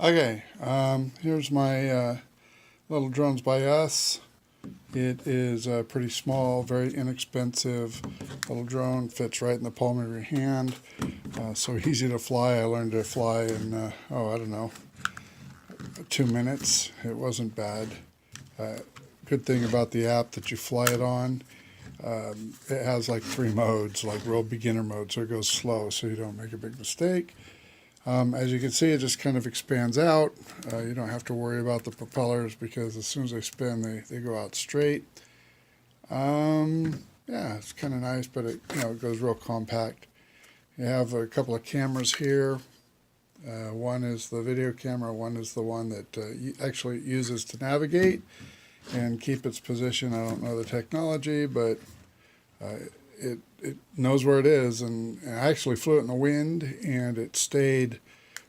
Okay, here's my little drones by us. It is a pretty small, very inexpensive little drone. Fits right in the palm of your hand. So easy to fly. I learned to fly in, I don't know, 2 minutes. It wasn't bad. Good thing about the app that you fly it on, it has like 3 modes, like real beginner mode, so it goes slow so you don't make a big mistake. As you can see, it just kind of expands out. You don't have to worry about the propellers because as soon as they spin, they go out straight. Yeah, it's kind of nice, but it goes real compact. You have a couple of cameras here. One is the video camera. One is the one that actually uses to navigate and keep its position. I don't know the technology, but it knows where it is, and I actually flew it in the wind, and it stayed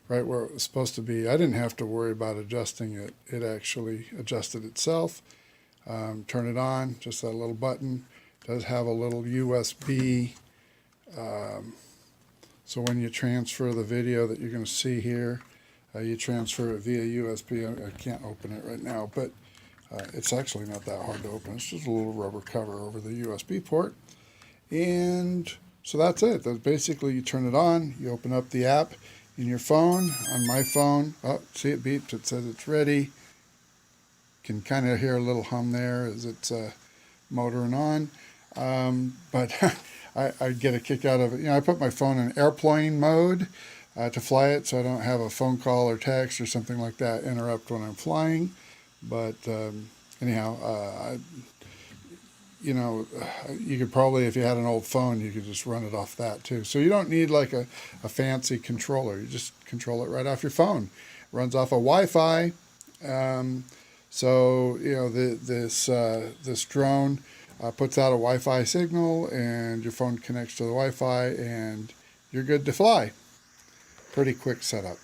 right where it was supposed to be. I didn't have to worry about adjusting it. It actually adjusted itself. Turn it on, just that little button. It does have a little USB, so when you transfer the video that you're going to see here, you transfer it via USB. I can't open it right now, but it's actually not that hard to open. It's just a little rubber cover over the USB port. And so that's it. That's basically, you turn it on, you open up the app in your phone. On my phone, oh, see it beeps, it says it's ready. Can kind of hear a little hum there as it's motoring on. But I get a kick out of it. I put my phone in airplane mode to fly it, so I don't have a phone call or text or something like that interrupt when I'm flying. But anyhow, you could probably, if you had an old phone, you could just run it off that too. So you don't need like a fancy controller. You just control it right off your phone. It runs off of Wi-Fi. So this drone puts out a Wi-Fi signal, and your phone connects to the Wi-Fi, and you're good to fly. Pretty quick setup.